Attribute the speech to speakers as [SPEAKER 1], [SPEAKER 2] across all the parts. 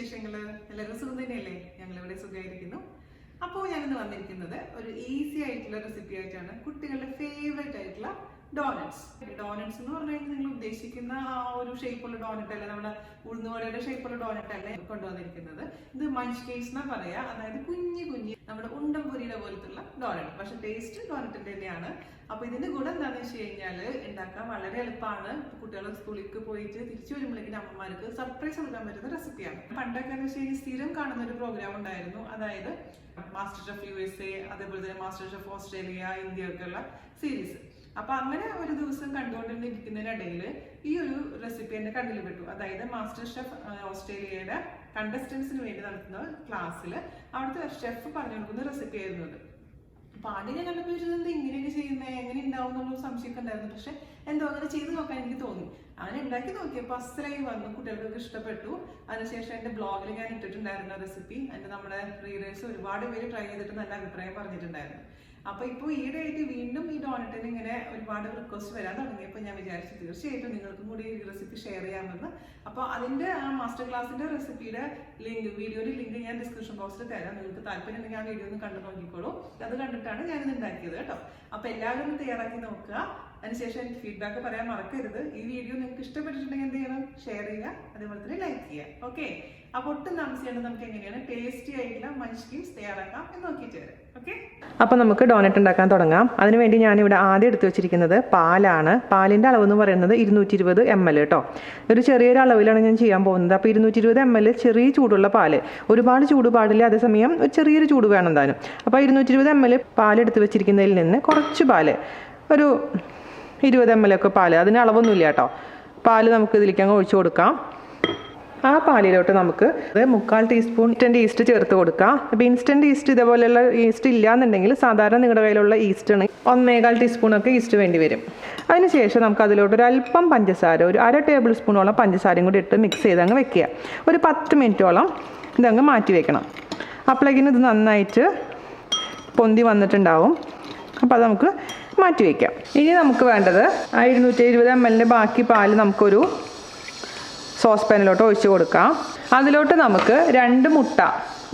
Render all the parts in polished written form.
[SPEAKER 1] വിശേഷങ്ങൾ? എല്ലാവരും സുഖം തന്നെയല്ലേ? ഞങ്ങളിവിടെ സുഖമായിരിക്കുന്നു. അപ്പോൾ ഞാനിന്ന് വന്നിരിക്കുന്നത് ഒരു ഈസി ആയിട്ടുള്ള റെസിപ്പി ആയിട്ടാണ്. കുട്ടികളുടെ ഫേവറേറ്റ് ആയിട്ടുള്ള ഡോണറ്റ്സ്. ഡോണറ്റ്സ് എന്ന് പറഞ്ഞു കഴിഞ്ഞാൽ നിങ്ങൾ ഉദ്ദേശിക്കുന്ന ആ ഒരു ഷേപ്പുള്ള ഡോണറ്റ് അല്ല, നമ്മുടെ ഉഴുന്നുവടയുടെ ഷേപ്പുള്ള ഡോണറ്റ് അല്ല കൊണ്ടുവന്നിരിക്കുന്നത്. ഇത് മഞ്ച്കിൻസ് എന്നാ പറയാ, അതായത് കുഞ്ഞു കുഞ്ഞു നമ്മുടെ ഉണ്ടംപൊരിയുടെ പോലത്തുള്ള ഡോണറ്റ്, പക്ഷെ ടേസ്റ്റ് ഡോണറ്റിന്റെ തന്നെയാണ്. അപ്പൊ ഇതിന്റെ ഗുണം എന്താണെന്ന് വെച്ച് കഴിഞ്ഞാൽ ഉണ്ടാക്കാൻ വളരെ എളുപ്പമാണ്. കുട്ടികൾ സ്കൂളിലേക്ക് പോയിട്ട് തിരിച്ചു വരുമ്പോഴേക്കും അമ്മമാർക്ക് സർപ്രൈസ് കൊടുക്കാൻ പറ്റുന്ന റെസിപ്പിയാണ്. പണ്ടൊക്കെ എന്ന് വെച്ച് കഴിഞ്ഞാൽ സ്ഥിരം കാണുന്ന ഒരു പ്രോഗ്രാം ഉണ്ടായിരുന്നു, അതായത് മാസ്റ്റർ ഷെഫ് USA, അതേപോലെ തന്നെ മാസ്റ്റർ ഷെഫ് ഓസ്ട്രേലിയ, ഇന്ത്യ ഒക്കെ ഉള്ള സീരീസ്. അപ്പൊ അങ്ങനെ ഒരു ദിവസം കണ്ടുകൊണ്ടിരിക്കുന്നതിനിടയിൽ ഈ ഒരു റെസിപ്പി എന്റെ കണ്ണിൽ പെട്ടു. അതായത് മാസ്റ്റർ ഷെഫ് ഓസ്ട്രേലിയയുടെ കണ്ടസ്റ്റൻസിന് വേണ്ടി നടത്തുന്ന ക്ലാസ്സിൽ അവിടുത്തെ ഷെഫ് പറഞ്ഞു കൊടുക്കുന്ന റെസിപ്പി ആയിരുന്നു അത്. അപ്പൊ ആദ്യം ഞാൻ കണ്ടപ്പോൾ ഇങ്ങനെയൊക്കെ ചെയ്യുന്നത് എങ്ങനെ ഉണ്ടാവും എന്നുള്ള സംശയമൊക്കെ ഉണ്ടായിരുന്നു. പക്ഷെ എന്തോ അങ്ങനെ ചെയ്ത് നോക്കാൻ എനിക്ക് തോന്നി. അങ്ങനെ ഉണ്ടാക്കി നോക്കിയപ്പോൾ അസലായി വന്നു, കുട്ടികൾക്കൊക്കെ ഇഷ്ടപ്പെട്ടു. അതിനുശേഷം എന്റെ ബ്ലോഗിൽ ഞാൻ ഇട്ടിട്ടുണ്ടായിരുന്ന റെസിപ്പി നമ്മുടെ റീഡേഴ്സ് ഒരുപാട് പേര് ട്രൈ ചെയ്തിട്ട് നല്ല അഭിപ്രായം പറഞ്ഞിട്ടുണ്ടായിരുന്നു. അപ്പൊ ഇപ്പോൾ ഈയിടെ ആയിട്ട് വീണ്ടും ഈ ഡോണറ്റിന് ഇങ്ങനെ ഒരുപാട് റിക്വസ്റ്റ് വരാൻ തുടങ്ങിയപ്പോൾ ഞാൻ വിചാരിച്ചു തീർച്ചയായിട്ടും നിങ്ങൾക്കും കൂടി ഈ റെസിപ്പി ഷെയർ ചെയ്യാമെന്ന്. അപ്പോൾ അതിന്റെ ആ മാസ്റ്റർ ക്ലാസിന്റെ റെസിപ്പിയുടെ ലിങ്ക്, വീഡിയോയുടെ ലിങ്ക് ഞാൻ ഡിസ്ക്രിപ്ഷൻ ബോക്സിൽ തരാം. നിങ്ങൾക്ക് താല്പര്യം ഉണ്ടെങ്കിൽ ആ വീഡിയോ ഒന്ന് കണ്ടു നോക്കിക്കോളൂ. അത് കണ്ടിട്ടാണ് ഞാനിത് ഉണ്ടാക്കിയത് കേട്ടോ. അപ്പൊ എല്ലാവരും ഒന്ന് തയ്യാറാക്കി നോക്കുക. അതിനുശേഷം എനിക്ക് ഫീഡ്ബാക്ക് പറയാൻ മറക്കരുത്. ഈ വീഡിയോ നിങ്ങൾക്ക് ഇഷ്ടപ്പെട്ടിട്ടുണ്ടെങ്കിൽ എന്ത് ചെയ്യണം? ഷെയർ ചെയ്യുക, അതേപോലെ തന്നെ ലൈക്ക് ചെയ്യുക. ഓക്കെ, അപ്പോൾ ഒട്ടും താമസിയാണ്ട് നമുക്ക് എങ്ങനെയാണ് ടേസ്റ്റി ആയിട്ടുള്ള മഞ്ച്കിൻസ് തയ്യാറാക്കാം എന്ന് നോക്കിയിട്ട് വരാം. ഓക്കെ,
[SPEAKER 2] അപ്പോൾ നമുക്ക് ഡോണറ്റ് ഉണ്ടാക്കാൻ തുടങ്ങാം. അതിനുവേണ്ടി ഞാനിവിടെ ആദ്യം എടുത്തു വെച്ചിരിക്കുന്നത് പാലാണ്. പാലിൻ്റെ അളവ് എന്ന് പറയുന്നത് 220 ml കേട്ടോ. ഒരു ചെറിയൊരു അളവിലാണ് ഞാൻ ചെയ്യാൻ പോകുന്നത്. അപ്പോൾ 220 ml ചെറിയ ചൂടുള്ള പാല്, ഒരുപാട് ചൂട് പാടില്ല, അതേസമയം ഒരു ചെറിയൊരു ചൂട് വേണം എന്തായാലും. അപ്പോൾ 220 ml പാലെടുത്ത് വെച്ചിരിക്കുന്നതിൽ നിന്ന് കുറച്ച് പാല്, ഒരു 20 ml ഒക്കെ പാല്, അതിന് അളവൊന്നുമില്ല കേട്ടോ. പാല് നമുക്ക് ഇതിലേക്ക് അങ്ങ് ഒഴിച്ചു കൊടുക്കാം. ആ പാലിലോട്ട് നമുക്ക് 3/4 ടീസ്പൂൺ ഇൻസ്റ്റൻറ്റ് ഈസ്റ്റ് ചേർത്ത് കൊടുക്കാം. അപ്പോൾ ഇൻസ്റ്റൻറ്റ് ഈസ്റ്റ് ഇതേപോലെയുള്ള ഈസ്റ്റ് ഇല്ല എന്നുണ്ടെങ്കിൽ സാധാരണ നിങ്ങളുടെ കയ്യിലുള്ള ഈസ്റ്റാണ് 1/4 ടീസ്പൂണൊക്കെ ഈസ്റ്റ് വേണ്ടി വരും. അതിനുശേഷം നമുക്ക് അതിലോട്ട് ഒരു അല്പം പഞ്ചസാര, ഒരു 1/2 ടേബിൾ സ്പൂണോളം പഞ്ചസാരയും കൂടി ഇട്ട് മിക്സ് ചെയ്ത് അങ്ങ് വെക്കുക. ഒരു 10 മിനിറ്റോളം ഇതങ്ങ് മാറ്റി വെക്കണം. അപ്പോഴേക്കിനും ഇത് നന്നായിട്ട് പൊന്തി വന്നിട്ടുണ്ടാവും. അപ്പോൾ അത് നമുക്ക് മാറ്റി വയ്ക്കാം. ഇനി നമുക്ക് വേണ്ടത് 220 ml ബാക്കി പാല് നമുക്കൊരു സോസ് പാനിലോട്ട് ഒഴിച്ച് കൊടുക്കാം. അതിലോട്ട് നമുക്ക് 2 മുട്ട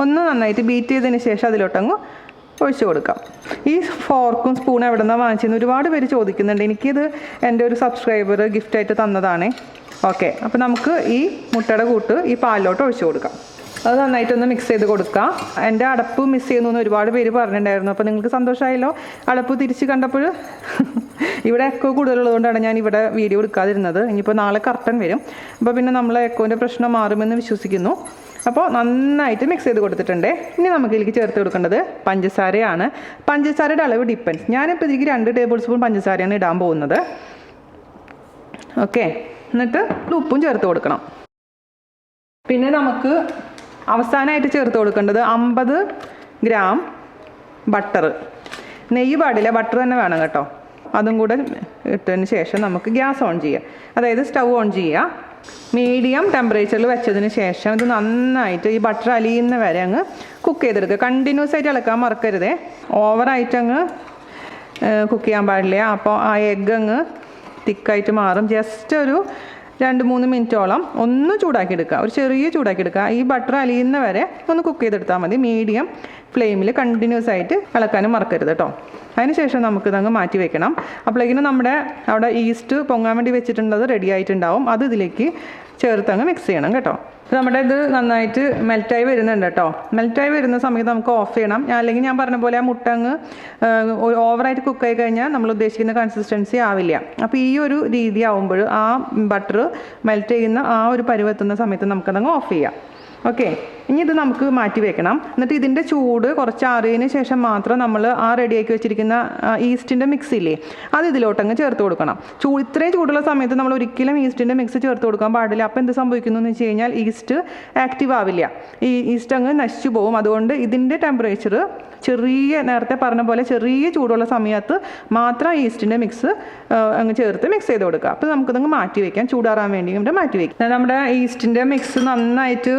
[SPEAKER 2] ഒന്ന് നന്നായിട്ട് ബീറ്റ് ചെയ്തതിന് ശേഷം അതിലോട്ടങ്ങ് ഒഴിച്ച് കൊടുക്കാം. ഈ ഫോർക്കും സ്പൂണും എവിടെ നിന്നാണ് വാങ്ങിച്ചതെന്ന് ഒരുപാട് പേര് ചോദിക്കുന്നുണ്ട്. എനിക്കിത് എൻ്റെ ഒരു സബ്സ്ക്രൈബർ ഗിഫ്റ്റായിട്ട് തന്നതാണ്. ഓക്കെ, അപ്പോൾ നമുക്ക് ഈ മുട്ടയുടെ കൂട്ട് ഈ പാലിലോട്ട് ഒഴിച്ച് കൊടുക്കാം. അത് നന്നായിട്ടൊന്ന് മിക്സ് ചെയ്ത് കൊടുക്കാം. എൻ്റെ അടപ്പ് മിസ് ചെയ്യുന്നു എന്ന് ഒരുപാട് പേര് പറഞ്ഞിട്ടുണ്ടായിരുന്നു. അപ്പോൾ നിങ്ങൾക്ക് സന്തോഷമായല്ലോ അടപ്പ് തിരിച്ച് കണ്ടപ്പോൾ. ഇവിടെ എക്കോ കൂടുതലുള്ളതുകൊണ്ടാണ് ഞാൻ ഇവിടെ വീഡിയോ എടുക്കാതിരുന്നത്. ഇനിയിപ്പോൾ നാളെ കർട്ടൻ വരും, അപ്പോൾ പിന്നെ നമ്മളെ എക്കോൻ്റെ പ്രശ്നം മാറുമെന്ന് വിശ്വസിക്കുന്നു. അപ്പോൾ നന്നായിട്ട് മിക്സ് ചെയ്ത് കൊടുത്തിട്ടുണ്ട്. ഇനി നമുക്ക് ഇതിലേക്ക് ചേർത്ത് കൊടുക്കേണ്ടത് പഞ്ചസാരയാണ്. പഞ്ചസാരയുടെ അളവ് ഡിപ്പെൻസ്. ഞാനിപ്പോൾ ഇതിലേക്ക് 2 ടേബിൾ സ്പൂൺ പഞ്ചസാരയാണ് ഇടാൻ പോകുന്നത്. ഓക്കെ, എന്നിട്ട് ഉപ്പും ചേർത്ത് കൊടുക്കണം. പിന്നെ നമുക്ക് അവസാനമായിട്ട് ചേർത്ത് കൊടുക്കേണ്ടത് 50 ഗ്രാം ബട്ടർ. നെയ്യ് പാടില്ല, ബട്ടർ തന്നെ വേണം കേട്ടോ. അതും കൂടെ ഇട്ടതിന് ശേഷം നമുക്ക് ഗ്യാസ് ഓൺ ചെയ്യാം, അതായത് സ്റ്റൗ ഓൺ ചെയ്യുക. മീഡിയം ടെമ്പറേച്ചറിൽ വെച്ചതിന് ശേഷം ഇത് നന്നായിട്ട് ഈ ബട്ടർ അലിയുന്ന വരെ അങ്ങ് കുക്ക് ചെയ്തെടുക്കുക. കണ്ടിന്യൂസ് ആയിട്ട് ഇളക്കാൻ മറക്കരുതേ, ഓവറായിട്ട് അങ്ങ് കുക്ക് ചെയ്യാൻ പാടില്ല. അപ്പോൾ ആ എഗ്ഗ് അങ്ങ് തിക്കായിട്ട് മാറും. ജസ്റ്റ് ഒരു 2-3 മിനിറ്റോളം ഒന്ന് ചൂടാക്കി എടുക്കുക, ഒരു ചെറിയ ചൂടാക്കി എടുക്കുക. ഈ ബട്ടർ അലിയുന്ന വരെ ഒന്ന് കുക്ക് ചെയ്തെടുത്താൽ മതി. മീഡിയം ഫ്ലെയിമിൽ കണ്ടിന്യൂസ് ആയിട്ട് ഇളക്കാനും മറക്കരുത് കേട്ടോ. അതിനുശേഷം നമുക്കിതങ്ങ് മാറ്റി വെക്കണം. അപ്പോഴേക്കിനും നമ്മുടെ അവിടെ ഈസ്റ്റ് പൊങ്ങാൻ വേണ്ടി വെച്ചിട്ടുള്ളത് റെഡി ആയിട്ടുണ്ടാവും. അത് ഇതിലേക്ക് ചേർത്തങ്ങ് മിക്സ് ചെയ്യണം കേട്ടോ. നമ്മുടെ ഇത് നന്നായിട്ട് മെൽറ്റായി വരുന്നുണ്ട് കേട്ടോ. മെൽറ്റായി വരുന്ന സമയത്ത് നമുക്ക് ഓഫ് ചെയ്യണം. അല്ലെങ്കിൽ ഞാൻ പറഞ്ഞ പോലെ ആ മുട്ട അങ്ങ് ഓവറായിട്ട് കുക്കായി കഴിഞ്ഞാൽ നമ്മൾ ഉദ്ദേശിക്കുന്ന കൺസിസ്റ്റൻസി ആവില്ല. അപ്പോൾ ഈ ഒരു രീതി ആവുമ്പോൾ ആ ബട്ടർ മെൽറ്റ് ചെയ്യുന്ന ആ ഒരു പരുവെത്തുന്ന സമയത്ത് നമുക്കതങ്ങ് ഓഫ് ചെയ്യാം. ഓക്കെ, ഇനി ഇത് നമുക്ക് മാറ്റി വെക്കണം. എന്നിട്ട് ഇതിൻ്റെ ചൂട് കുറച്ച് ആറിയതിന് ശേഷം മാത്രം നമ്മൾ ആ റെഡിയാക്കി വെച്ചിരിക്കുന്ന ഈസ്റ്റിൻ്റെ മിക്സ് ഇല്ലേ, അത് ഇതിലോട്ടങ്ങ് ചേർത്ത് കൊടുക്കണം. ഇത്രയും ചൂടുള്ള സമയത്ത് നമ്മൾ ഒരിക്കലും ഈസ്റ്റിൻ്റെ മിക്സ് ചേർത്ത് കൊടുക്കാൻ പാടില്ല. അപ്പോൾ എന്ത് സംഭവിക്കുന്നു എന്ന് വെച്ച് കഴിഞ്ഞാൽ ഈസ്റ്റ് ആക്റ്റീവ് ആവില്ല, ഈ ഈസ്റ്റ് അങ്ങ് നശിച്ചു പോകും. അതുകൊണ്ട് ഇതിൻ്റെ ടെമ്പറേച്ചർ നേരത്തെ പറഞ്ഞ പോലെ ചെറിയ ചൂടുള്ള സമയത്ത് മാത്രം ഈസ്റ്റിൻ്റെ മിക്സ് അങ്ങ് ചേർത്ത് മിക്സ് ചെയ്ത് കൊടുക്കുക. അപ്പോൾ നമുക്കതങ്ങ് മാറ്റി വയ്ക്കാം, ചൂടാറാൻ വേണ്ടി ഇവിടെ മാറ്റി വയ്ക്കാം. നമ്മുടെ ഈസ്റ്റിൻ്റെ മിക്സ് നന്നായിട്ട്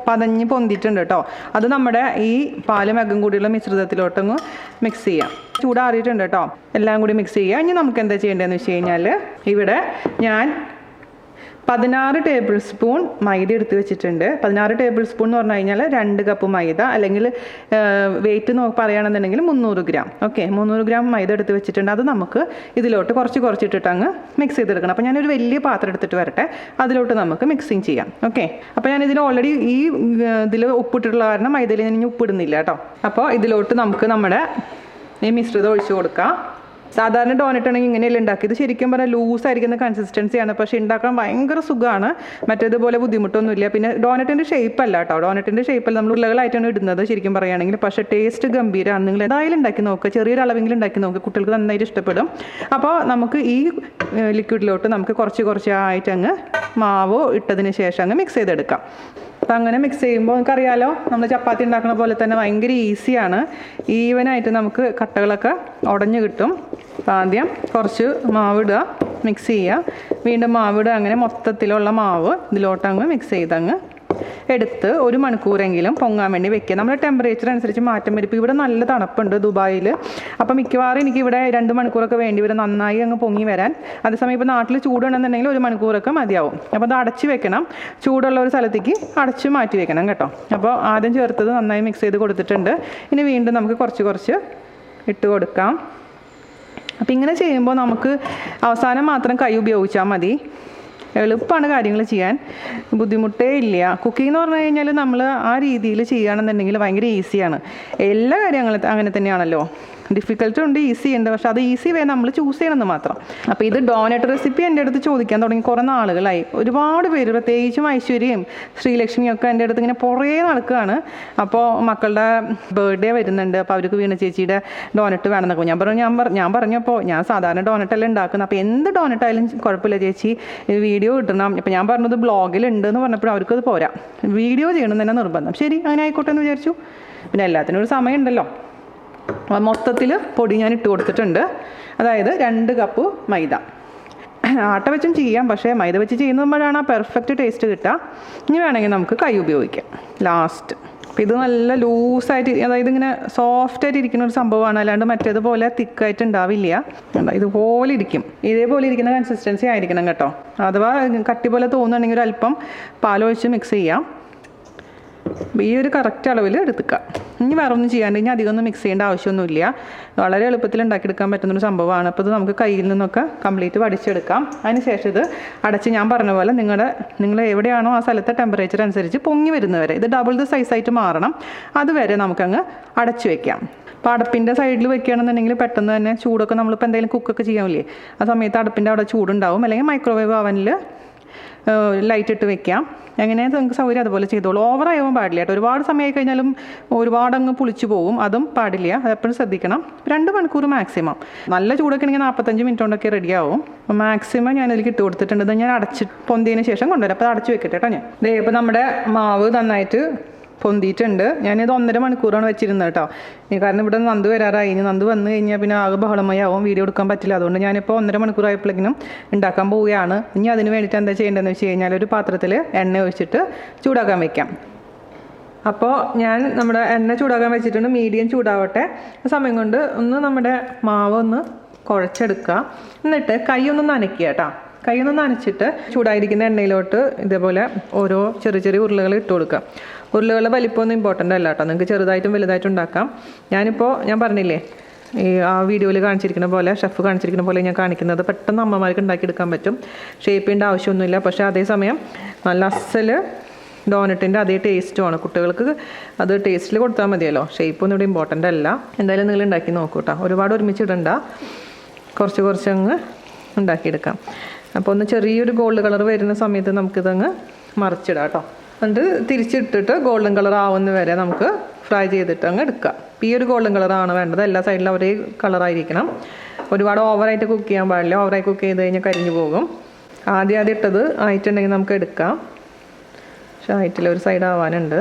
[SPEAKER 2] പതഞ്ഞ് പൊന്തിയിട്ടുണ്ട് കേട്ടോ. അത് നമ്മുടെ ഈ പാലും എഗ്ഗും കൂടിയുള്ള മിശ്രിതത്തിലോട്ടങ്ങ് മിക്സ് ചെയ്യാം. ചൂടാറിയിട്ടുണ്ട് കേട്ടോ, എല്ലാം കൂടി മിക്സ് ചെയ്യുക. ഇനി നമുക്ക് എന്താ ചെയ്യേണ്ടതെന്ന് വെച്ച് കഴിഞ്ഞാൽ ഇവിടെ ഞാൻ 16 ടേബിൾ സ്പൂൺ മൈദ എടുത്ത് വെച്ചിട്ടുണ്ട്. 16 ടേബിൾ സ്പൂൺ എന്ന് പറഞ്ഞു കഴിഞ്ഞാൽ 2 കപ്പ് മൈദ, അല്ലെങ്കിൽ വെയിറ്റ് പറയുകയാണെന്നുണ്ടെങ്കിൽ 300 ഗ്രാം. ഓക്കെ, 300 ഗ്രാം മൈദ എടുത്ത് വെച്ചിട്ടുണ്ട്. അത് നമുക്ക് ഇതിലോട്ട് കുറച്ചിട്ടിട്ട് അങ്ങ് മിക്സ് ചെയ്തെടുക്കണം. അപ്പോൾ ഞാനൊരു വലിയ പാത്രം എടുത്തിട്ട് വരട്ടെ, അതിലോട്ട് നമുക്ക് മിക്സിങ് ചെയ്യാം. ഓക്കെ, അപ്പോൾ ഞാൻ ഇതിൽ ഓൾറെഡി ഈ ഇതിൽ ഉപ്പിട്ടിട്ടുള്ള കാരണം മൈദയിൽ ഞാൻ ഇനി ഉപ്പിടുന്നില്ല കേട്ടോ. അപ്പോൾ ഇതിലോട്ട് നമുക്ക് നമ്മുടെ ഈ മിശ്രിതം ഒഴിച്ചു കൊടുക്കാം. സാധാരണ ഡോനറ്റ് ആണെങ്കിൽ ഇങ്ങനെയല്ല ഉണ്ടാക്കി. ഇത് ശരിക്കും പറഞ്ഞാൽ ലൂസായിരിക്കുന്ന കൺസിസ്റ്റൻസിയാണ്, പക്ഷേ ഉണ്ടാക്കാൻ ഭയങ്കര സുഖമാണ്. മറ്റേതുപോലെ ബുദ്ധിമുട്ടൊന്നുമില്ല. പിന്നെ ഡോനറ്റിൻ്റെ ഷേപ്പ് അല്ല കേട്ടോ, ഡോനറ്റിൻ്റെ ഷേപ്പല്ല, നമ്മൾ ഉരുളകളായിട്ടാണ് ഇടുന്നത് ശരിക്കും പറയുകയാണെങ്കിൽ. പക്ഷേ ടേസ്റ്റ് ഗംഭീരമാണ്. നിങ്ങൾ എന്തായാലും ഉണ്ടാക്കി നോക്കുക, ചെറിയൊരു അളവെങ്കിലും ഉണ്ടാക്കി നോക്കുക, കുട്ടികൾക്ക് നന്നായിട്ട് ഇഷ്ടപ്പെടും. അപ്പോൾ നമുക്ക് ഈ ലിക്വിഡിലോട്ട് നമുക്ക് കുറച്ചായിട്ട് അങ്ങ് മാവ് ഇട്ടതിന് ശേഷം അങ്ങ് മിക്സ് ചെയ്തെടുക്കാം. അപ്പോൾ അങ്ങനെ മിക്സ് ചെയ്യുമ്പോൾ നമുക്കറിയാലോ, നമ്മൾ ചപ്പാത്തി ഉണ്ടാക്കുന്ന പോലെ തന്നെ ഭയങ്കര ഈസിയാണ്. ഈവനായിട്ട് നമുക്ക് കട്ടകളൊക്കെ ഉടഞ്ഞു കിട്ടും. അപ്പോൾ ആദ്യം കുറച്ച് മാവിടുക, മിക്സ് ചെയ്യുക, വീണ്ടും മാവിടുക, അങ്ങനെ മൊത്തത്തിലുള്ള മാവ് ഇതിലോട്ടങ്ങ് മിക്സ് ചെയ്തങ്ങ് എടുത്ത് 1 മണിക്കൂറെങ്കിലും പൊങ്ങാൻ വേണ്ടി വെക്കുക. നമ്മുടെ ടെമ്പറേച്ചർ അനുസരിച്ച് മാറ്റം വരും. ഇപ്പോൾ ഇവിടെ നല്ല തണുപ്പുണ്ട് ദുബായിൽ. അപ്പോൾ മിക്കവാറും എനിക്കിവിടെ 2 മണിക്കൂറൊക്കെ വേണ്ടി വരും നന്നായി അങ്ങ് പൊങ്ങി വരാൻ. അതേസമയം ഇപ്പോൾ നാട്ടിൽ ചൂടുണ്ടെന്നുണ്ടെങ്കിൽ 1 മണിക്കൂറൊക്കെ മതിയാവും. അപ്പോൾ അത് അടച്ച് വെക്കണം, ചൂടുള്ള ഒരു സ്ഥലത്തേക്ക് അടച്ച് മാറ്റി വെക്കണം കേട്ടോ. അപ്പോൾ ആദ്യം ചേർത്തത് നന്നായി മിക്സ് ചെയ്ത് കൊടുത്തിട്ടുണ്ട്. ഇനി വീണ്ടും നമുക്ക് കുറച്ച് ഇട്ട് കൊടുക്കാം. അപ്പോൾ ഇങ്ങനെ ചെയ്യുമ്പോൾ നമുക്ക് അവസാനം മാത്രം കൈ ഉപയോഗിച്ചാൽ മതി. എളുപ്പമാണ് കാര്യങ്ങൾ ചെയ്യാൻ, ബുദ്ധിമുട്ടേ ഇല്ല. കുക്കിംഗ് എന്ന് പറഞ്ഞു കഴിഞ്ഞാൽ നമ്മൾ ആ രീതിയിൽ ചെയ്യുകയാണെന്നുണ്ടെങ്കിൽ ഭയങ്കര ഈസിയാണ്. എല്ലാ കാര്യങ്ങളും അങ്ങനെ തന്നെയാണല്ലോ, ഡിഫിക്കൽട്ടും ഉണ്ട്, ഈസി ഉണ്ട്. പക്ഷെ അത് ഈസി വേ നമ്മൾ ചൂസ് ചെയ്യണമെന്ന് മാത്രം. അപ്പോൾ ഇത് ഡോനറ്റ് റെസിപ്പി എൻ്റെ അടുത്ത് ചോദിക്കാൻ തുടങ്ങി കുറേ നാളുകളായി. ഒരുപാട് പേര്, പ്രത്യേകിച്ചും ഐശ്വര്യയും ശ്രീലക്ഷ്മിയും ഒക്കെ എൻ്റെ അടുത്ത് ഇങ്ങനെ പുറകെ നടക്കുകയാണ്. അപ്പോൾ മക്കളുടെ ബർത്ത്ഡേ വരുന്നുണ്ട്, അപ്പോൾ അവർക്ക് വീണ ചേച്ചിയുടെ ഡോനറ്റ് വേണമെന്നൊക്കെ ഞാൻ പറഞ്ഞപ്പോൾ ഞാൻ സാധാരണ ഡോനറ്റെല്ലാം ഉണ്ടാക്കുന്നത്, അപ്പോൾ എന്ത് ഡോനറ്റ് ആയാലും കുഴപ്പമില്ല ചേച്ചി, വീഡിയോ ഇടണം. ഇപ്പോൾ ഞാൻ പറഞ്ഞത് ബ്ലോഗിലുണ്ട് എന്ന് പറഞ്ഞപ്പോൾ അവർക്കത് പോരാ, വീഡിയോ ചെയ്യണം തന്നെ നിർബന്ധം. ശരി, അങ്ങനെ ആയിക്കോട്ടെ എന്ന് വിചാരിച്ചു. പിന്നെ എല്ലാത്തിനും ഒരു സമയമുണ്ടല്ലോ. മൊത്തത്തിൽ പൊടി ഞാൻ ഇട്ട് കൊടുത്തിട്ടുണ്ട്. അതായത് 2 കപ്പ് മൈദ. ആട്ട വെച്ചും ചെയ്യാം, പക്ഷേ മൈദ വെച്ച് ചെയ്യുമ്പോഴാണ് ആ പെർഫെക്റ്റ് ടേസ്റ്റ് കിട്ടുക. ഇനി വേണമെങ്കിൽ നമുക്ക് കൈ ഉപയോഗിക്കാം ലാസ്റ്റ്. അപ്പോൾ ഇത് നല്ല ലൂസായിട്ട്, അതായത് ഇങ്ങനെ സോഫ്റ്റായിട്ട് ഇരിക്കുന്ന ഒരു സംഭവമാണ്, അല്ലാണ്ട് മറ്റേതുപോലെ തിക്കായിട്ട് ഉണ്ടാവില്ല. ഇതുപോലെ ഇരിക്കും, ഇതേപോലെ ഇരിക്കുന്ന കൺസിസ്റ്റൻസി ആയിരിക്കണം കേട്ടോ. അഥവാ കട്ടി പോലെ തോന്നുന്നുണ്ടെങ്കിൽ ഒരു അല്പം പാലൊഴിച്ച് മിക്സ് ചെയ്യാം. ഈ ഒരു കറക്റ്റ് അളവിൽ എടുക്കുക. ഇനി വേറെ ഒന്നും ചെയ്യാണ്ട്, ഇനി അധികം ഒന്നും മിക്സ് ചെയ്യേണ്ട ആവശ്യമൊന്നുമില്ല. വളരെ എളുപ്പത്തിൽ ഉണ്ടാക്കിയെടുക്കാൻ പറ്റുന്നൊരു സംഭവമാണ്. അപ്പോൾ ഇത് നമുക്ക് കയ്യിൽ നിന്നൊക്കെ കംപ്ലീറ്റ് വടിച്ചെടുക്കാം. അതിനുശേഷം ഇത് അടച്ച് ഞാൻ പറഞ്ഞ പോലെ നിങ്ങൾ എവിടെയാണോ ആ സ്ഥലത്തെ ടെമ്പറേച്ചർ അനുസരിച്ച് പൊങ്ങി വരുന്നവരെ, ഇത് ഡബിൾ ദ സൈസായിട്ട് മാറണം, അതുവരെ നമുക്കങ്ങ് അടച്ചു വെക്കാം. അപ്പോൾ അടപ്പിൻ്റെ സൈഡിൽ വെക്കുകയാണെന്നുണ്ടെങ്കിൽ പെട്ടെന്ന് തന്നെ ചൂടൊക്കെ, നമ്മളിപ്പോൾ എന്തെങ്കിലും കുക്കൊക്കെ ചെയ്യാമില്ലേ, ആ സമയത്ത് അടപ്പിൻ്റെ അവിടെ ചൂടുണ്ടാവും. അല്ലെങ്കിൽ മൈക്രോവേവ് അവനിൽ ലൈറ്റ് ഇട്ട് വെക്കാം. എങ്ങനെ നിങ്ങൾക്ക് സൗകര്യം അതുപോലെ ചെയ്തോളൂ. ഓവറായാലും പാടില്ല കേട്ടോ. ഒരുപാട് സമയമായി കഴിഞ്ഞാലും ഒരുപാടങ്ങ് പുളിച്ചു പോകും, അതും പാടില്ല. അതെപ്പോഴും ശ്രദ്ധിക്കണം. 2 മണിക്കൂർ മാക്സിമം. നല്ല ചൂടൊക്കെ ആണെങ്കിൽ 45 മിനിറ്റ് കൊണ്ടൊക്കെ റെഡിയാവും. മാക്സിമം ഞാൻ ഇതിലേക്ക് ഇട്ട് കൊടുത്തിട്ടുണ്ട്. ഇത് ഞാൻ അടച്ച് പൊന്തിയതിന് ശേഷം കൊണ്ടുവരാം. അപ്പോൾ അടച്ച് വെക്കട്ടെ കേട്ടോ. ഞാൻ ഇപ്പോൾ നമ്മുടെ മാവ് നന്നായിട്ട് പൊന്തിയിട്ടുണ്ട്. ഞാനിത് 1.5 മണിക്കൂറാണ് വെച്ചിരുന്നത് കേട്ടോ. കാരണം ഇവിടെ നന്ദു വരാറായി. ഇനി നന്ദു വന്നു കഴിഞ്ഞാൽ പിന്നെ ആകെ ബഹളമയാവും, വീഡിയോ എടുക്കാൻ പറ്റില്ല. അതുകൊണ്ട് ഞാനിപ്പോൾ 1.5 മണിക്കൂറായപ്പോഴേക്കും ഉണ്ടാക്കാൻ പോവുകയാണ്. ഇനി അതിന് വേണ്ടിയിട്ട് എന്താ ചെയ്യേണ്ടതെന്ന് വെച്ച് കഴിഞ്ഞാൽ ഒരു പാത്രത്തിൽ എണ്ണ ഒഴിച്ചിട്ട് ചൂടാക്കാൻ വയ്ക്കാം. അപ്പോൾ ഞാൻ നമ്മുടെ എണ്ണ ചൂടാക്കാൻ വെച്ചിട്ടുണ്ട്, മീഡിയം ചൂടാവട്ടെ. ആ സമയം കൊണ്ട് നമ്മുടെ മാവ് ഒന്ന് കുഴച്ചെടുക്കുക. എന്നിട്ട് കൈ ഒന്ന് നനയ്ക്കുക കേട്ടോ. കൈ ഒന്ന് നനച്ചിട്ട് ചൂടായിരിക്കുന്ന എണ്ണയിലോട്ട് ഇതേപോലെ ഓരോ ചെറിയ ഉരുളകൾ ഇട്ട് കൊടുക്കുക. ഉരുളകളുടെ വലിപ്പമൊന്നും ഇമ്പോർട്ടൻ്റ് അല്ല കേട്ടോ, നിങ്ങൾക്ക് ചെറുതായിട്ടും വലുതായിട്ടും ഉണ്ടാക്കാം. ഞാൻ പറഞ്ഞില്ലേ, ഈ ആ വീഡിയോയിൽ കാണിച്ചിരിക്കുന്ന പോലെ, ഷെഫ് കാണിച്ചിരിക്കുന്ന പോലെ ഞാൻ കാണിക്കുന്നത് പെട്ടെന്ന് അമ്മമാർക്ക് ഉണ്ടാക്കിയെടുക്കാൻ പറ്റും. ഷേപ്പ് ചെയ്യേണ്ട ആവശ്യമൊന്നുമില്ല. പക്ഷേ അതേസമയം നല്ല അസൽ ഡോനറ്റിൻ്റെ അതേ ടേസ്റ്റുമാണ്. കുട്ടികൾക്ക് അത് ടേസ്റ്റിൽ കൊടുത്താൽ മതിയല്ലോ, ഷേപ്പൊന്നും ഇവിടെ ഇമ്പോർട്ടൻ്റ് അല്ല. എന്തായാലും നിങ്ങൾ ഉണ്ടാക്കി നോക്കൂ കേട്ടോ. ഒരുപാട് ഒരുമിച്ചിടണ്ട, കുറച്ചങ്ങ് ഉണ്ടാക്കിയെടുക്കാം. അപ്പോൾ ഒന്ന് ചെറിയൊരു ഗോൾഡ് കളർ വരുന്ന സമയത്ത് നമുക്കിതങ്ങ് മറിച്ചിടാം കേട്ടോ. എന്നിട്ട് തിരിച്ചിട്ടിട്ട് ഗോൾഡൻ കളർ ആവുന്ന വരെ നമുക്ക് ഫ്രൈ ചെയ്തിട്ട് അങ്ങ് എടുക്കാം. ഈ ഒരു ഗോൾഡൻ കളറാണ് വേണ്ടത്. എല്ലാ സൈഡിലും ഒരേ കളറായിരിക്കണം. ഒരുപാട് ഓവറായിട്ട് കുക്ക് ചെയ്യാൻ പാടില്ല. ഓവറായി കുക്ക് ചെയ്ത് കഴിഞ്ഞാൽ കരിഞ്ഞു പോകും. ആദ്യം ഇട്ടത് ആയിട്ടുണ്ടെങ്കിൽ നമുക്ക് എടുക്കാം. പക്ഷേ ആയിട്ടില്ല, ഒരു സൈഡ് ആവാനുണ്ട്.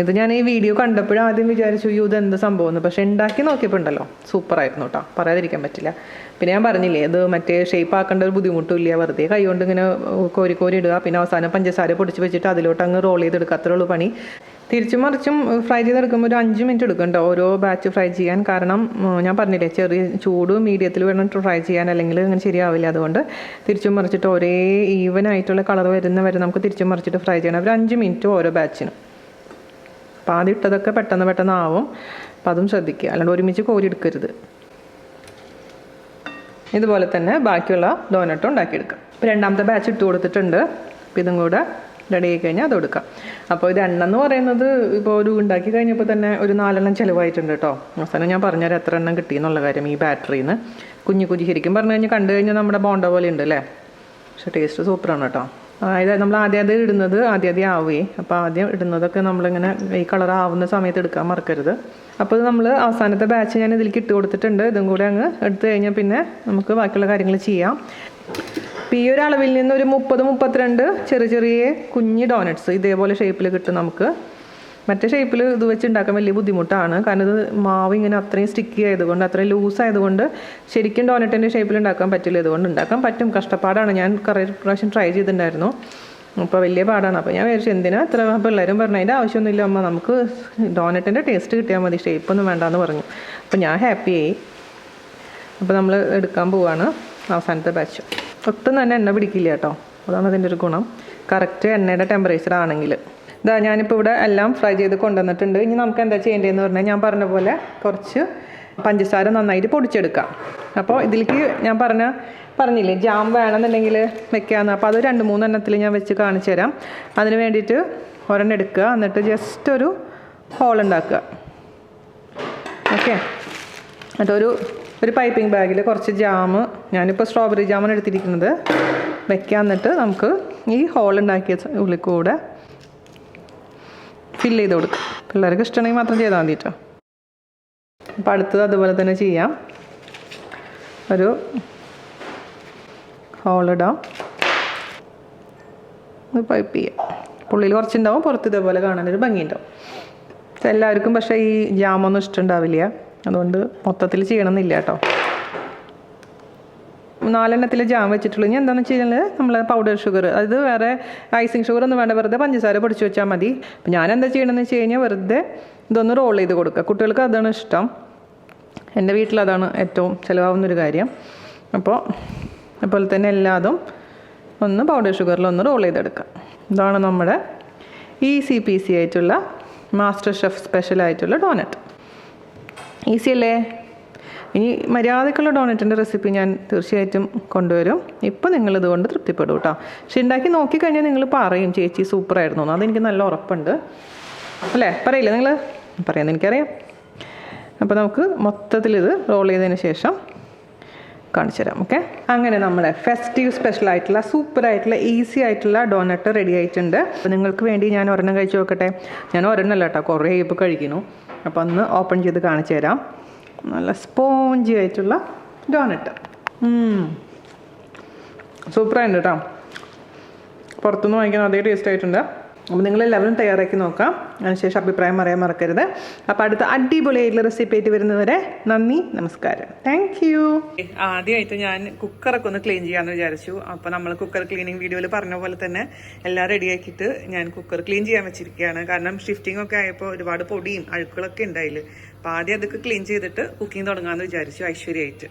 [SPEAKER 2] ഇത് ഞാൻ ഈ വീഡിയോ കണ്ടപ്പോഴും ആദ്യം വിചാരിച്ചു ഇത് എന്ത് സംഭവമെന്ന്. പക്ഷേ ഉണ്ടാക്കി നോക്കിയപ്പോൾ ഉണ്ടല്ലോ, സൂപ്പറായിരുന്നു കേട്ടോ, പറയാതിരിക്കാൻ പറ്റില്ല. പിന്നെ ഞാൻ പറഞ്ഞില്ലേ, ഇത് മറ്റേ ഷേപ്പ് ആക്കേണ്ട ഒരു ബുദ്ധിമുട്ടും ഇല്ല. വെറുതെ കൈ കൊണ്ട് ഇങ്ങനെ കോരി ഇടുക. പിന്നെ അവസാനം പഞ്ചസാര പൊടിച്ച് വെച്ചിട്ട് അതിലോട്ട് അങ്ങ് റോൾ ചെയ്തെടുക്കുക. അത്രേ ഉള്ളൂ പണി. തിരിച്ചും മറിച്ചും ഫ്രൈ ചെയ്തെടുക്കുമ്പോൾ ഒരു 5 മിനിറ്റ് എടുക്കും കേട്ടോ ഓരോ ബാച്ച് ഫ്രൈ ചെയ്യാൻ. കാരണം ഞാൻ പറഞ്ഞില്ലേ ചെറിയ ചൂട് മീഡിയത്തിൽ വേണം ഫ്രൈ ചെയ്യാൻ, അല്ലെങ്കിൽ അങ്ങനെ ശരിയാവില്ല. അതുകൊണ്ട് തിരിച്ചും മറിച്ചിട്ട് ഒരേ ഈവൻ ആയിട്ടുള്ള കളർ വരുന്ന വരെ നമുക്ക് തിരിച്ചും മറിച്ചിട്ട് ഫ്രൈ ചെയ്യണം. ഒരു 5 മിനിറ്റ് ഓരോ ബാച്ചിനും. അപ്പോൾ ആദ്യം ഇട്ടതൊക്കെ പെട്ടെന്ന് ആവും. അപ്പം അതും ശ്രദ്ധിക്കുക, അല്ലാണ്ട് ഒരുമിച്ച് കോരി എടുക്കരുത്. ഇതുപോലെ തന്നെ ബാക്കിയുള്ള ഡോനട്ടും ഉണ്ടാക്കിയെടുക്കാം. ഇപ്പോൾ രണ്ടാമത്തെ ബാച്ച് ഇട്ട് കൊടുത്തിട്ടുണ്ട്. അപ്പോൾ ഇതും കൂടെ റെഡി ആയി കഴിഞ്ഞാൽ അത് കൊടുക്കാം. അപ്പോൾ ഇത് എണ്ണ എന്ന് പറയുന്നത് ഇപ്പോൾ ഒരു ഉണ്ടാക്കി കഴിഞ്ഞപ്പോൾ തന്നെ ഒരു 4 എണ്ണം ചിലവായിട്ടുണ്ട് കേട്ടോ. അവസാനം ഞാൻ പറഞ്ഞുതരാം എത്ര എണ്ണം കിട്ടി എന്നുള്ള കാര്യം. ഈ ബാറ്ററിയിൽ നിന്ന് കുഞ്ഞു ശരിക്കും പറഞ്ഞു കഴിഞ്ഞാൽ കണ്ടു കഴിഞ്ഞാൽ നമ്മുടെ ബോണ്ട പോലെ ഉണ്ട് അല്ലേ, പക്ഷേ ടേസ്റ്റ് സൂപ്പറാണ് കേട്ടോ. അതായത് നമ്മൾ ആദ്യം ഇടുന്നത് ആദ്യം ആവുകയെ. അപ്പോൾ ആദ്യം ഇടുന്നതൊക്കെ നമ്മളിങ്ങനെ ഈ കളർ ആവുന്ന സമയത്ത് എടുക്കാൻ മറക്കരുത്. അപ്പോൾ നമ്മൾ അവസാനത്തെ ബാച്ച് ഞാൻ ഇതിലേക്ക് ഇട്ട് കൊടുത്തിട്ടുണ്ട്. ഇതും കൂടെ അങ്ങ് എടുത്തു കഴിഞ്ഞാൽ പിന്നെ നമുക്ക് ബാക്കിയുള്ള കാര്യങ്ങൾ ചെയ്യാം. അപ്പോൾ ഈ ഒരു അളവിൽ നിന്ന് ഒരു 30-32 ചെറിയ കുഞ്ഞ് ഡോനറ്റ്സ് ഇതേപോലെ ഷേപ്പിൽ കിട്ടും നമുക്ക്. മറ്റേ ഷേപ്പിൽ ഇത് വെച്ച് ഉണ്ടാക്കാൻ വലിയ ബുദ്ധിമുട്ടാണ്. കാരണം ഇത് മാവ് ഇങ്ങനെ അത്രയും സ്റ്റിക്കി ആയതുകൊണ്ട്, അത്രയും ലൂസ് ആയതുകൊണ്ട് ശരിക്കും ഡോനറ്റിൻ്റെ ഷേപ്പിൽ ഉണ്ടാക്കാൻ പറ്റില്ല. ഇതുകൊണ്ട് ഉണ്ടാക്കാൻ പറ്റും, കഷ്ടപ്പാടാണ്. ഞാൻ കുറേ പ്രാവശ്യം ട്രൈ ചെയ്തിട്ടുണ്ടായിരുന്നു. അപ്പോൾ വലിയ പാടാണ്. അപ്പോൾ ഞാൻ വിചാരിച്ചു എന്തിനാ ഇത്ര, പിള്ളേരും പറഞ്ഞു അതിൻ്റെ ആവശ്യമൊന്നുമില്ല അമ്മ, നമുക്ക് ഡോനറ്റിൻ്റെ ടേസ്റ്റ് കിട്ടിയാൽ മതി, ഷേപ്പൊന്നും വേണ്ടാന്ന് പറഞ്ഞു. അപ്പോൾ ഞാൻ ഹാപ്പിയായി. അപ്പോൾ നമ്മൾ എടുക്കാൻ പോവാണ് അവസാനത്തെ ബാച്ച്. ഒട്ടും തന്നെ എണ്ണ പിടിക്കില്ല കേട്ടോ, അതാണ് അതിൻ്റെ ഒരു ഗുണം. കറക്റ്റ് എണ്ണയുടെ ടെമ്പറേച്ചർ ആണെങ്കിൽ. ഇതാ ഞാനിപ്പോൾ ഇവിടെ എല്ലാം ഫ്രൈ ചെയ്ത് കൊണ്ടുവന്നിട്ടുണ്ട്. ഇനി നമുക്ക് എന്താ ചെയ്യേണ്ടതെന്ന് പറഞ്ഞാൽ ഞാൻ പറഞ്ഞ പോലെ കുറച്ച് പഞ്ചസാര നന്നായിട്ട് പൊടിച്ചെടുക്കാം. അപ്പോൾ ഇതിലേക്ക് ഞാൻ പറഞ്ഞില്ലേ ജാം വേണമെന്നുണ്ടെങ്കിൽ വെക്കാമെന്ന്. അപ്പോൾ അത് 2-3 എണ്ണത്തിൽ ഞാൻ വെച്ച് കാണിച്ചു തരാം. അതിന് വേണ്ടിയിട്ട് ഒരെണ്ണം എടുക്കുക, എന്നിട്ട് ജസ്റ്റ് ഒരു ഹോൾ ഉണ്ടാക്കുക. ഓക്കെ, എന്നിട്ടൊരു പൈപ്പിംഗ് ബാഗിൽ കുറച്ച് ജാം, ഞാനിപ്പോൾ സ്ട്രോബെറി ജാമാണ് എടുത്തിരിക്കുന്നത്, വെക്കാം. എന്നിട്ട് നമുക്ക് ഈ ഹോൾ ഉണ്ടാക്കിയ ഉള്ളിൽ കൂടെ ഫില്ല് ചെയ്ത് കൊടുക്കും. പിള്ളേർക്ക് ഇഷ്ടമാണെങ്കിൽ മാത്രം ചെയ്താൽ മതി കേട്ടോ. അപ്പോൾ അടുത്തത് അതുപോലെ തന്നെ ചെയ്യാം. ഒരു ഹോളിടാം, പൈപ്പ് ചെയ്യാം. ഉള്ളിൽ കുറച്ചുണ്ടാവും, പുറത്ത് ഇതേപോലെ കാണാനൊരു ഭംഗിയുണ്ടാവും. എല്ലാവർക്കും പക്ഷേ ഈ ജാമൊന്നും ഇഷ്ടമുണ്ടാവില്ല, അതുകൊണ്ട് മൊത്തത്തിൽ ചെയ്യണമെന്നില്ല കേട്ടോ. 4 എണ്ണത്തിൽ ജാം വെച്ചിട്ടുള്ളൂ. ഇനി എന്താണെന്ന് വെച്ച് കഴിഞ്ഞാൽ നമ്മൾ പൗഡർ ഷുഗർ, അത് വേറെ ഐസിങ് ഷുഗർ ഒന്നും വേണ്ട, വെറുതെ പഞ്ചസാര പൊടിച്ച് വെച്ചാൽ മതി. അപ്പോൾ ഞാൻ എന്താ ചെയ്യണമെന്ന് വെച്ച് കഴിഞ്ഞാൽ വെറുതെ ഇതൊന്ന് റോൾ ചെയ്ത് കൊടുക്കുക. കുട്ടികൾക്ക് അതാണ് ഇഷ്ടം. എൻ്റെ വീട്ടിലതാണ് ഏറ്റവും ചിലവാകുന്നൊരു കാര്യം. അപ്പോൾ അതുപോലെ തന്നെ എല്ലാതും ഒന്ന് പൗഡർ ഷുഗറിൽ ഒന്ന് റോൾ ചെയ്തെടുക്കുക. ഇതാണ് നമ്മുടെ ഈസി പീസി ആയിട്ടുള്ള മാസ്റ്റർ ഷെഫ് സ്പെഷ്യലായിട്ടുള്ള ഡോനറ്റ്. ഈസി അല്ലേ? ഇനി മര്യാദക്കുള്ള ഡോണറ്റിൻ്റെ റെസിപ്പി ഞാൻ തീർച്ചയായിട്ടും കൊണ്ടുവരും. ഇപ്പോൾ നിങ്ങളിതുകൊണ്ട് തൃപ്തിപ്പെടും കേട്ടോ. പക്ഷെ ഉണ്ടാക്കി നോക്കിക്കഴിഞ്ഞാൽ നിങ്ങൾ പറയും ചേച്ചി സൂപ്പറായിരുന്നു എന്ന്. അതെനിക്ക് നല്ല ഉറപ്പുണ്ട് അല്ലേ? പറയില്ലേ നിങ്ങൾ? പറയാമെന്ന് എനിക്കറിയാം. അപ്പോൾ നമുക്ക് മൊത്തത്തിൽ ഇത് റോൾ ചെയ്തതിന് ശേഷം കാണിച്ചു തരാം. ഓക്കെ, അങ്ങനെ നമ്മുടെ ഫെസ്റ്റീവ് സ്പെഷ്യലായിട്ടുള്ള സൂപ്പറായിട്ടുള്ള ഈസി ആയിട്ടുള്ള ഡോനറ്റ് റെഡി ആയിട്ടുണ്ട്. അപ്പോൾ നിങ്ങൾക്ക് വേണ്ടി ഞാൻ ഒരെണ്ണം കഴിച്ച് നോക്കട്ടെ. ഞാൻ ഒരെണ്ണമല്ല കേട്ടോ, കുറേ ഇപ്പോൾ കഴിക്കുന്നു. അപ്പോൾ ഒന്ന് ഓപ്പൺ ചെയ്ത് കാണിച്ചു തരാം. നല്ല സ്പോഞ്ചി ആയിട്ടുള്ള ഡോനറ്റ് സൂപ്പറായിട്ടുണ്ട് കേട്ടോ. പുറത്തുനിന്ന് വാങ്ങിക്കുന്ന അതേ ടേസ്റ്റ് ആയിട്ടുണ്ട്. അപ്പോൾ നിങ്ങളെല്ലാവരും തയ്യാറാക്കി നോക്കാം. അതിനുശേഷം അഭിപ്രായം പറയാൻ മറക്കരുത്. അപ്പോൾ അടുത്ത അടിപൊളിയായിട്ടുള്ള റെസിപ്പി ആയിട്ട് വരുന്നവരെ നന്ദി, നമസ്കാരം, താങ്ക് യു. ആദ്യമായിട്ട് ഞാൻ കുക്കറൊക്കെ ഒന്ന് ക്ലീൻ ചെയ്യാമെന്ന് വിചാരിച്ചു. അപ്പോൾ നമ്മൾ കുക്കർ ക്ലീനിങ് വീഡിയോയിൽ പറഞ്ഞ പോലെ തന്നെ എല്ലാം റെഡിയാക്കിയിട്ട് ഞാൻ കുക്കർ ക്ലീൻ ചെയ്യാൻ വെച്ചിരിക്കുകയാണ്. കാരണം ഷിഫ്റ്റിംഗ് ഒക്കെ ആയപ്പോൾ ഒരുപാട് പൊടിയും അഴുക്കുകളൊക്കെ ഉണ്ടായില്ല. അപ്പോൾ ആദ്യം അതൊക്കെ ക്ലീൻ ചെയ്തിട്ട് കുക്കിംഗ് തുടങ്ങാമെന്ന് വിചാരിച്ചു ഐശ്വര്യമായിട്ട്.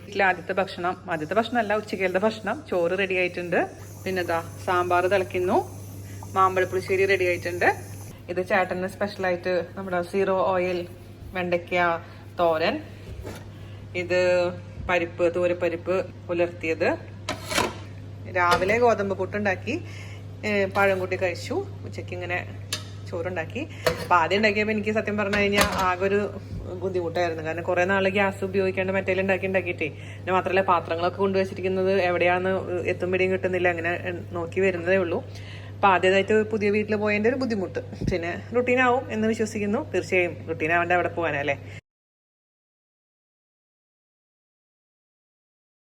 [SPEAKER 2] വീട്ടിലെ ആദ്യത്തെ ഭക്ഷണമല്ല, ഉച്ചക്കലത്തെ ഭക്ഷണം. ചോറ് റെഡി ആയിട്ടുണ്ട്. പിന്നെ ഇതാ സാമ്പാർ തിളയ്ക്കുന്നു. മാമ്പഴപ്പുളിശ്ശേരി റെഡി ആയിട്ടുണ്ട്. ഇത് ചേട്ടന് സ്പെഷ്യലായിട്ട് നമ്മുടെ 0 ഓയിൽ വെണ്ടയ്ക്ക തോരൻ. ഇത് തൂരപ്പരിപ്പ് പുലർത്തിയത്. രാവിലെ ഗോതമ്പ് പുട്ടുണ്ടാക്കി പഴം കൂട്ടി കഴിച്ചു. ഉച്ചയ്ക്ക് ഇങ്ങനെ ചോറുണ്ടാക്കി. അപ്പോൾ ആദ്യം ഉണ്ടാക്കിയപ്പോൾ എനിക്ക് സത്യം പറഞ്ഞു കഴിഞ്ഞാൽ ആകെ ഒരു ബുദ്ധിമുട്ടായിരുന്നു. കാരണം കുറേ നാൾ ഗ്യാസ് ഉപയോഗിക്കാണ്ട് ഉണ്ടാക്കിയിട്ടേ. പിന്നെ മാത്രമല്ല പാത്രങ്ങളൊക്കെ കൊണ്ടുവച്ചിരിക്കുന്നത് എവിടെയാണെന്ന് എത്തുമ്പോഴേയും കിട്ടുന്നില്ല. അങ്ങനെ നോക്കി വരുന്നതേ ഉള്ളൂ. അപ്പോൾ ആദ്യമായിട്ട് പുതിയ വീട്ടിൽ പോയതിൻ്റെ ഒരു ബുദ്ധിമുട്ട്. പിന്നെ റുട്ടീനാവും എന്ന് വിശ്വസിക്കുന്നു. തീർച്ചയായും റുട്ടീനാവേണ്ട അവിടെ പോകാനല്ലേ.